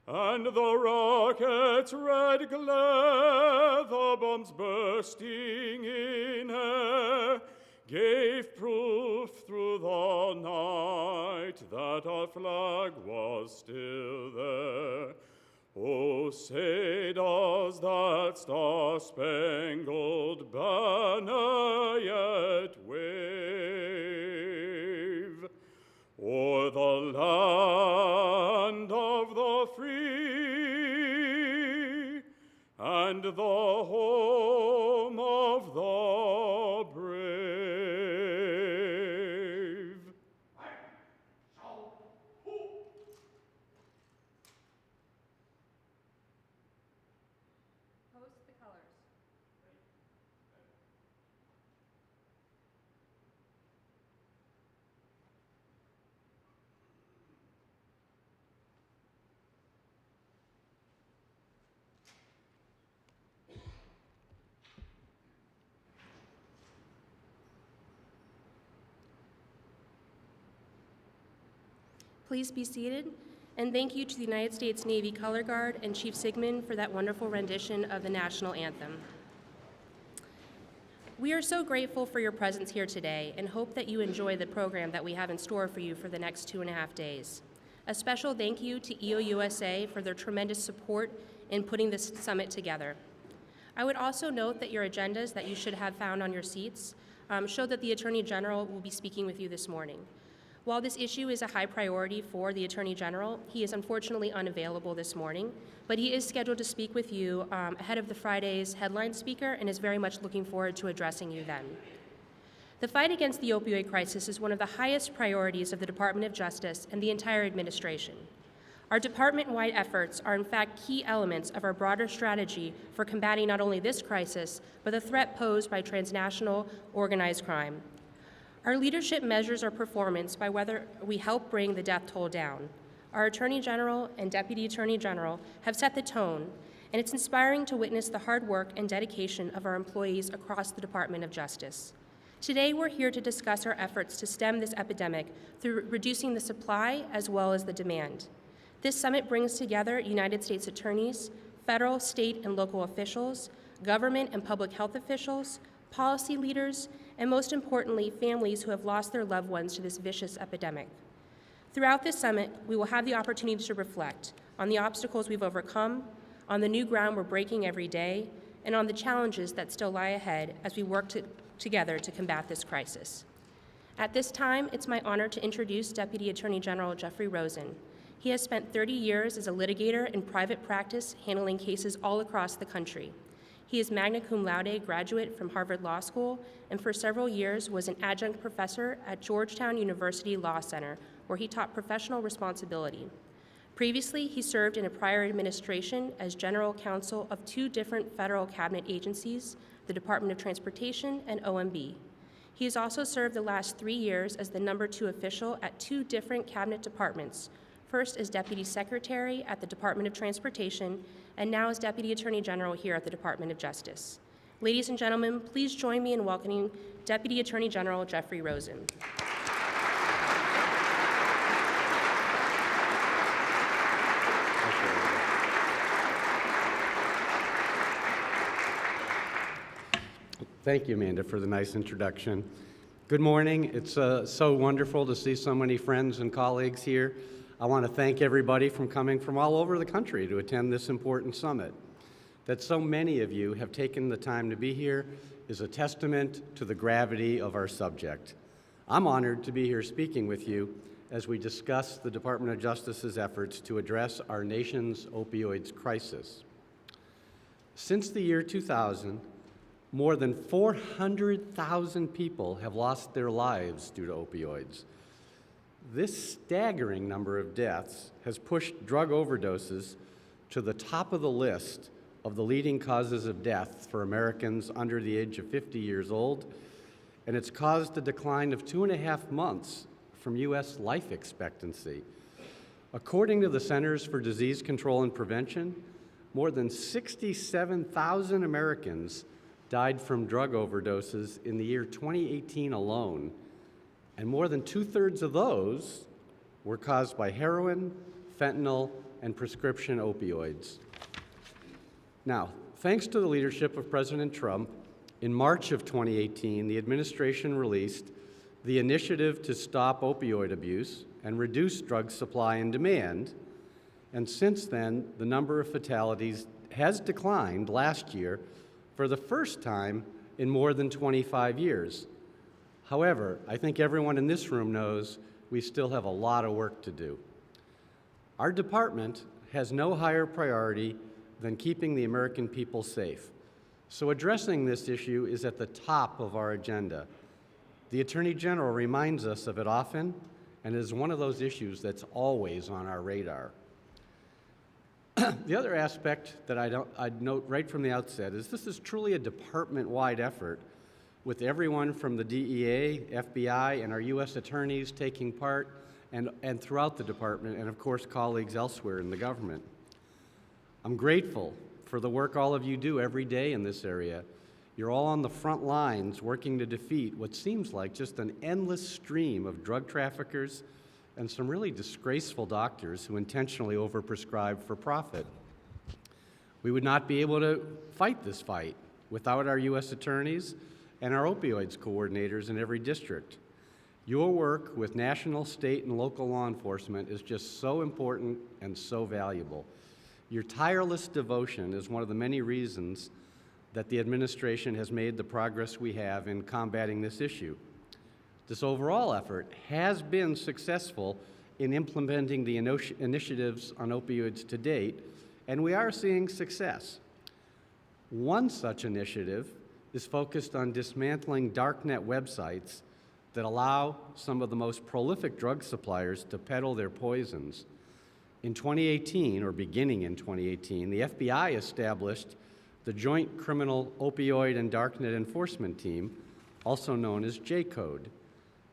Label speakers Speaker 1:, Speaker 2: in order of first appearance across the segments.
Speaker 1: And the rocket's red glare, the bombs bursting in air, gave proof through the night that our flag was still there. Oh, say does that star-spangled banner yet wave o'er the land of the free and the home of the brave?
Speaker 2: Post the colors. Please be seated, and thank you to the United States Navy Color Guard and Chief Sigmund for that wonderful rendition of the national anthem. We are so grateful for your presence here today and hope that you enjoy the program that we have in store for you for the next 2.5 days. A special thank you to EOUSA for their tremendous support in putting this summit together. I would also note that your agendas that you should have found on your seats show that the Attorney General will be speaking with you this morning. While this issue is a high priority for the Attorney General, he is unfortunately unavailable this morning, but he is scheduled to speak with you ahead of the Friday's headline speaker and is very much looking forward to addressing you then. The fight against the opioid crisis is one of the highest priorities of the Department of Justice and the entire administration. Our department-wide efforts are in fact key elements of our broader strategy for combating not only this crisis, but the threat posed by transnational organized crime. Our leadership measures our performance by whether we help bring the death toll down. Our Attorney General and Deputy Attorney General have set the tone, and it's inspiring to witness the hard work and dedication of our employees across the Department of Justice. Today, we're here to discuss our efforts to stem this epidemic through reducing the supply as well as the demand. This summit brings together United States attorneys, federal, state, and local officials, government and public health officials, policy leaders, and most importantly, families who have lost their loved ones to this vicious epidemic. Throughout this summit, we will have the opportunity to reflect on the obstacles we've overcome, on the new ground we're breaking every day, and on the challenges that still lie ahead as we work together to combat this crisis. At this time, it's my honor to introduce Deputy Attorney General Jeffrey Rosen. He has spent 30 years as a litigator in private practice handling cases all across the country. He is magna cum laude graduate from Harvard Law School and for several years was an adjunct professor at Georgetown University Law Center, where he taught professional responsibility. Previously, he served in a prior administration as general counsel of 2 different federal cabinet agencies, the Department of Transportation and OMB. He has also served the last 3 years as the number 2 official at 2 different cabinet departments, first as Deputy Secretary at the Department of Transportation, and now as Deputy Attorney General here at the Department of Justice. Ladies and gentlemen, please join me in welcoming Deputy Attorney General Jeffrey Rosen.
Speaker 3: Thank you, Amanda, for the nice introduction. Good morning. It's so wonderful to see so many friends and colleagues here. I want to thank everybody from coming from all over the country to attend this important summit. That so many of you have taken the time to be here is a testament to the gravity of our subject. I'm honored to be here speaking with you as we discuss the Department of Justice's efforts to address our nation's opioids crisis. Since the year 2000, more than 400,000 people have lost their lives due to opioids. This staggering number of deaths has pushed drug overdoses to the top of the list of the leading causes of death for Americans under the age of 50 years old, and it's caused a decline of 2.5 months from U.S. life expectancy. According to the Centers for Disease Control and Prevention, more than 67,000 Americans died from drug overdoses in the year 2018 alone, and more than 2/3 of those were caused by heroin, fentanyl, and prescription opioids. Now, thanks to the leadership of President Trump, in March of 2018, the administration released the Initiative to Stop Opioid Abuse and Reduce Drug Supply and Demand, and since then, the number of fatalities has declined last year for the first time in more than 25 years. However, I think everyone in this room knows we still have a lot of work to do. Our department has no higher priority than keeping the American people safe. So addressing this issue is at the top of our agenda. The Attorney General reminds us of it often and is one of those issues that's always on our radar. The other aspect that I'd note right from the outset is this is truly a department-wide effort with everyone from the DEA, FBI, and our U.S. attorneys taking part and throughout the department, and of course colleagues elsewhere in the government. I'm grateful for the work all of you do every day in this area. You're all on the front lines working to defeat what seems like just an endless stream of drug traffickers and some really disgraceful doctors who intentionally overprescribe for profit. We would not be able to fight this fight without our U.S. attorneys and our opioids coordinators in every district. Your work with national, state, and local law enforcement is just so important and so valuable. Your tireless devotion is one of the many reasons that the administration has made the progress we have in combating this issue. This overall effort has been successful in implementing the initiatives on opioids to date, and we are seeing success. One such initiative is focused on dismantling darknet websites that allow some of the most prolific drug suppliers to peddle their poisons. In 2018, or beginning in 2018, the FBI established the Joint Criminal Opioid and Darknet Enforcement Team, also known as J-Code.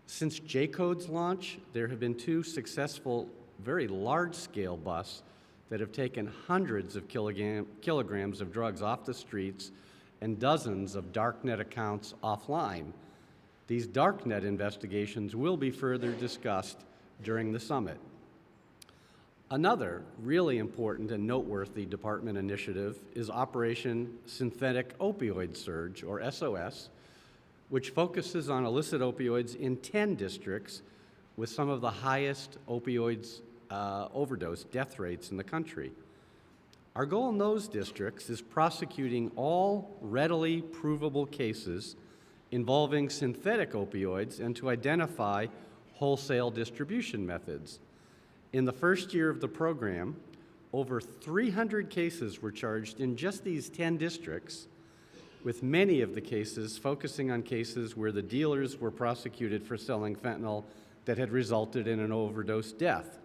Speaker 3: Since J-Code's launch, there have been 2 successful, very large-scale busts that have taken hundreds of kilograms of drugs off the streets and dozens of darknet accounts offline. These darknet investigations will be further discussed during the summit. Another really important and noteworthy department initiative is Operation Synthetic Opioid Surge, or SOS, which focuses on illicit opioids in 10 districts with some of the highest opioids overdose death rates in the country. Our goal in those districts is prosecuting all readily provable cases involving synthetic opioids and to identify wholesale distribution methods. In the first year of the program, over 300 cases were charged in just these 10 districts, with many of the cases focusing on cases where the dealers were prosecuted for selling fentanyl that had resulted in an overdose death.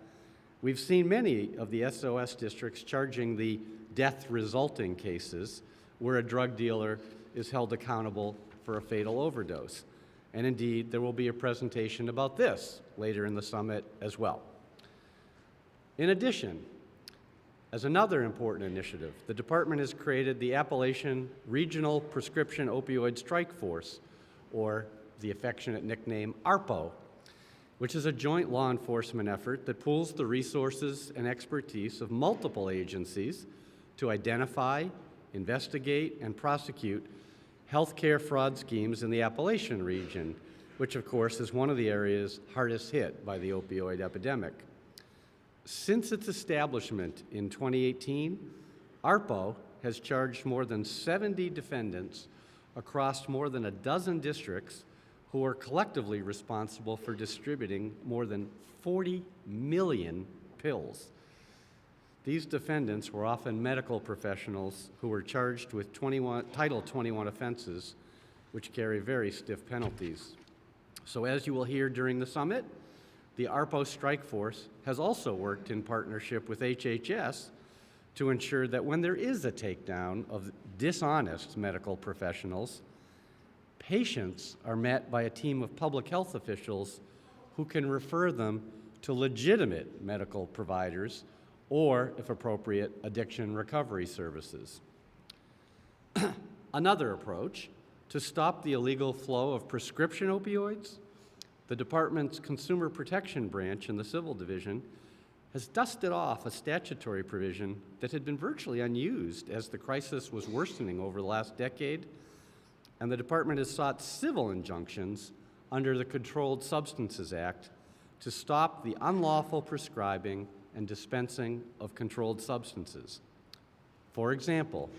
Speaker 3: We've seen many of the SOS districts charging the death-resulting cases where a drug dealer is held accountable for a fatal overdose. And indeed, there will be a presentation about this later in the summit as well. In addition, as another important initiative, the department has created the Appalachian Regional Prescription Opioid Strike Force, or the affectionate nickname ARPO, which is a joint law enforcement effort that pools the resources and expertise of multiple agencies to identify, investigate, and prosecute healthcare fraud schemes in the Appalachian region, which of course is one of the areas hardest hit by the opioid epidemic. Since its establishment in 2018, ARPO has charged more than 70 defendants across more than a dozen districts who are collectively responsible for distributing more than 40 million pills. These defendants were often medical professionals who were charged with Title 21 offenses, which carry very stiff penalties. So as you will hear during the summit, the ARPO Strike Force has also worked in partnership with HHS to ensure that when there is a takedown of dishonest medical professionals, patients are met by a team of public health officials who can refer them to legitimate medical providers or, if appropriate, addiction recovery services. Another approach to stop the illegal flow of prescription opioids, the department's Consumer Protection Branch in the Civil Division has dusted off a statutory provision that had been virtually unused as the crisis was worsening over the last decade, and the department has sought civil injunctions under the Controlled Substances Act to stop the unlawful prescribing and dispensing of controlled substances. For example,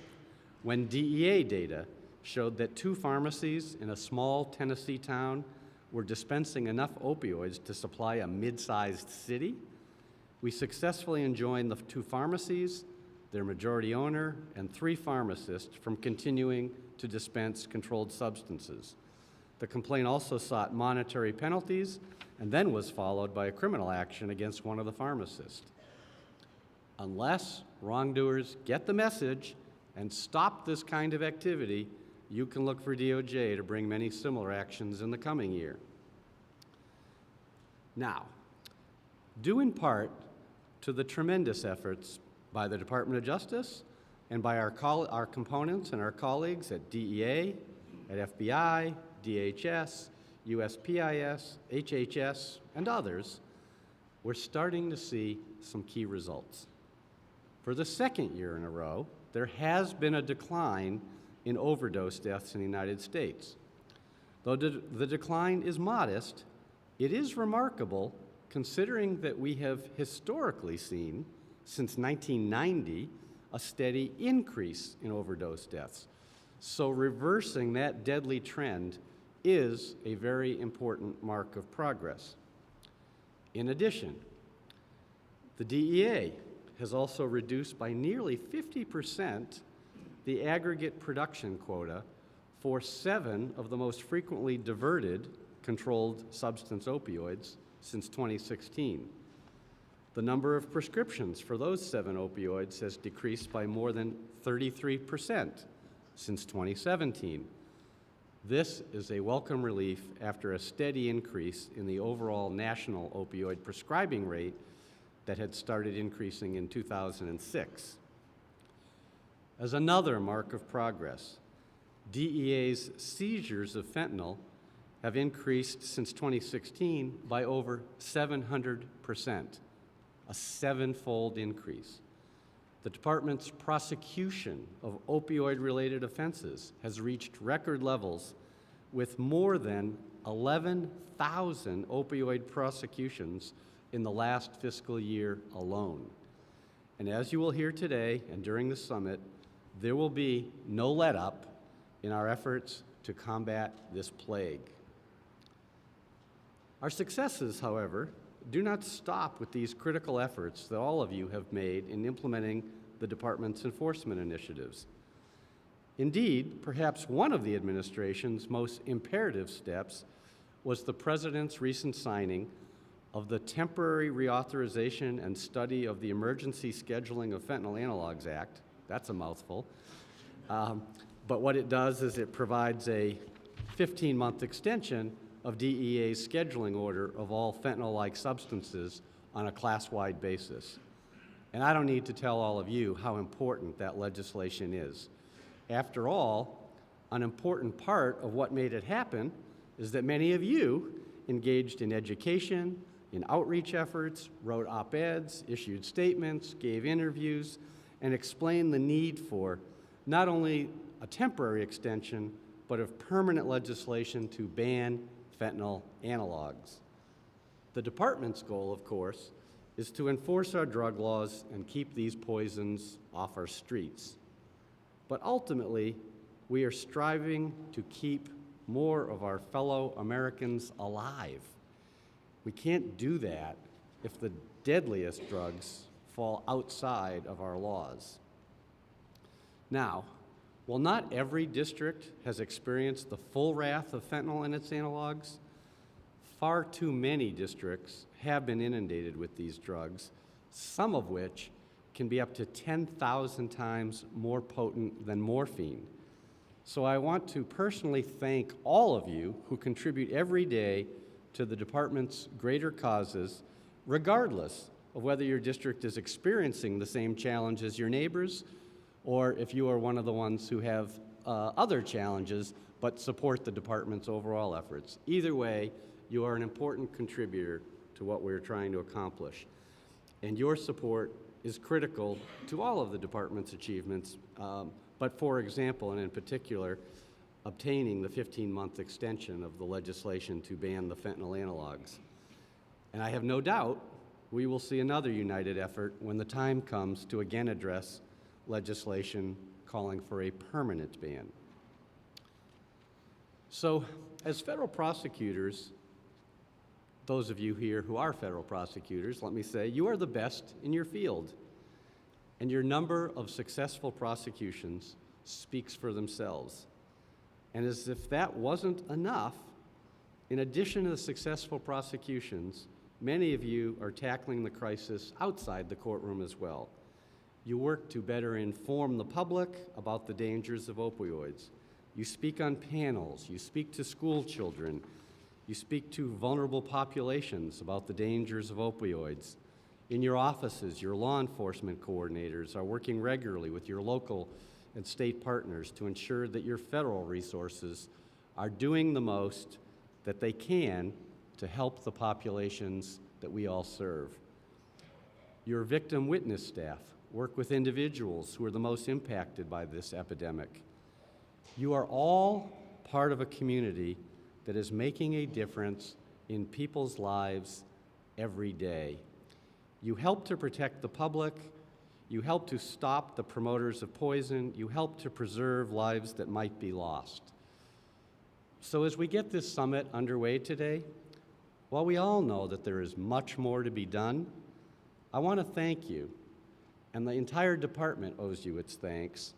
Speaker 3: when DEA data showed that 2 pharmacies in a small Tennessee town were dispensing enough opioids to supply a mid-sized city, we successfully enjoined the 2 pharmacies, their majority owner, and 3 pharmacists from continuing to dispense controlled substances. The complaint also sought monetary penalties and then was followed by a criminal action against one of the pharmacists. Unless wrongdoers get the message and stop this kind of activity, you can look for DOJ to bring many similar actions in the coming year. Now, due in part to the tremendous efforts by the Department of Justice and by our components and our colleagues at DEA, at FBI, DHS, USPIS, HHS, and others, we're starting to see some key results. For the second year in a row, there has been a decline in overdose deaths in the United States. Though the decline is modest, it is remarkable considering that we have historically seen, since 1990, a steady increase in overdose deaths. So reversing that deadly trend is a very important mark of progress. In addition, the DEA has also reduced by nearly 50% the aggregate production quota for 7 of the most frequently diverted controlled substance opioids since 2016. The number of prescriptions for those 7 opioids has decreased by more than 33% since 2017. This is a welcome relief after a steady increase in the overall national opioid prescribing rate that had started increasing in 2006. As another mark of progress, DEA's seizures of fentanyl have increased since 2016 by over 700%, a 7-fold increase. The department's prosecution of opioid-related offenses has reached record levels with more than 11,000 opioid prosecutions in the last fiscal year alone. And as you will hear today and during the summit, there will be no let-up in our efforts to combat this plague. Our successes, however, do not stop with these critical efforts that all of you have made in implementing the department's enforcement initiatives. Indeed, perhaps one of the administration's most imperative steps was the President's recent signing of the Temporary Reauthorization and Study of the Emergency Scheduling of Fentanyl Analogs Act. That's a mouthful. But what it does is it provides a 15-month extension of DEA's scheduling order of all fentanyl-like substances on a class-wide basis. And I don't need to tell all of you how important that legislation is. After all, an important part of what made it happen is that many of you engaged in education, in outreach efforts, wrote op-eds, issued statements, gave interviews, and explained the need for not only a temporary extension, but of permanent legislation to ban fentanyl analogs. The department's goal, of course, is to enforce our drug laws and keep these poisons off our streets. But ultimately, we are striving to keep more of our fellow Americans alive. We can't do that if the deadliest drugs fall outside of our laws. Now, while not every district has experienced the full wrath of fentanyl and its analogs, far too many districts have been inundated with these drugs, some of which can be up to 10,000 times more potent than morphine. So I want to personally thank all of you who contribute every day to the department's greater causes, regardless of whether your district is experiencing the same challenge as your neighbors, or if you are one of the ones who have other challenges but support the department's overall efforts. Either way, you are an important contributor to what we're trying to accomplish. and your support is critical to all of the department's achievements, but for example, and in particular, obtaining the 15-month extension of the legislation to ban the fentanyl analogs. And I have no doubt we will see another united effort when the time comes to again address legislation calling for a permanent ban. So, as federal prosecutors, those of you here who are federal prosecutors, let me say, you are the best in your field, and your number of successful prosecutions speaks for themselves. And as if that wasn't enough, in addition to the successful prosecutions, many of you are tackling the crisis outside the courtroom as well. You work to better inform the public about the dangers of opioids. You speak on panels, you speak to school children, you speak to vulnerable populations about the dangers of opioids. In your offices, your law enforcement coordinators are working regularly with your local and state partners to ensure that your federal resources are doing the most that they can to help the populations that we all serve. Your victim witness staff work with individuals who are the most impacted by this epidemic. You are all part of a community that is making a difference in people's lives every day. You help to protect the public, you help to stop the promoters of poison, you help to preserve lives that might be lost. So as we get this summit underway today, while we all know that there is much more to be done, I want to thank you, and the entire department owes you its thanks,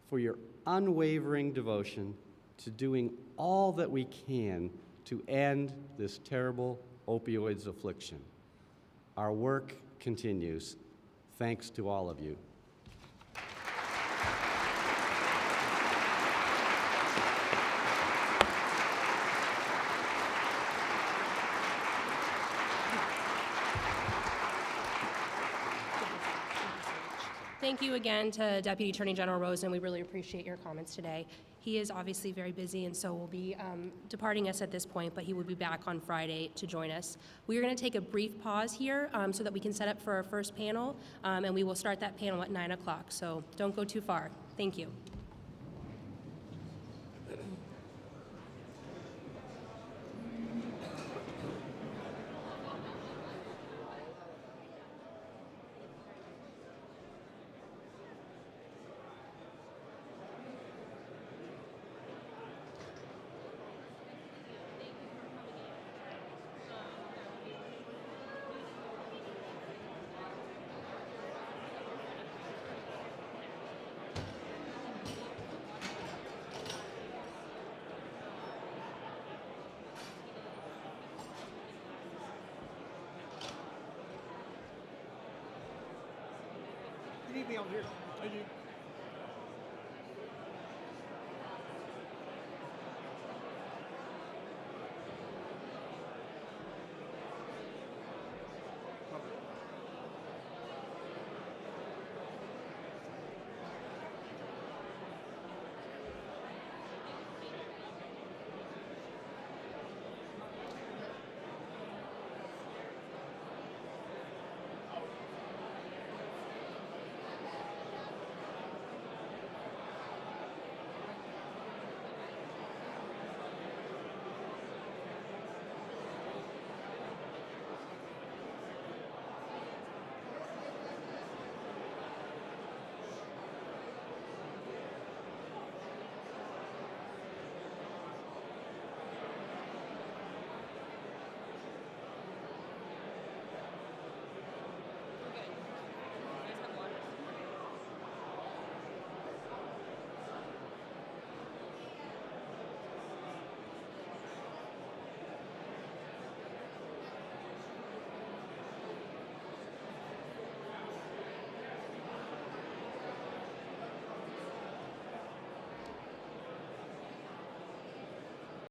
Speaker 3: for your unwavering devotion to doing all that we can to end this terrible opioids affliction. Our work continues. Thanks to all of you.
Speaker 2: Thank you again to Deputy Attorney General Rosen. We really appreciate your comments today. He is obviously very busy and so will be departing us at this point, but he will be back on Friday to join us. We are going to take a brief pause here so that we can set up for our first panel, and we will start that panel at 9 o'clock, so don't go too far. Thank you.
Speaker 4: You need me on here. I do.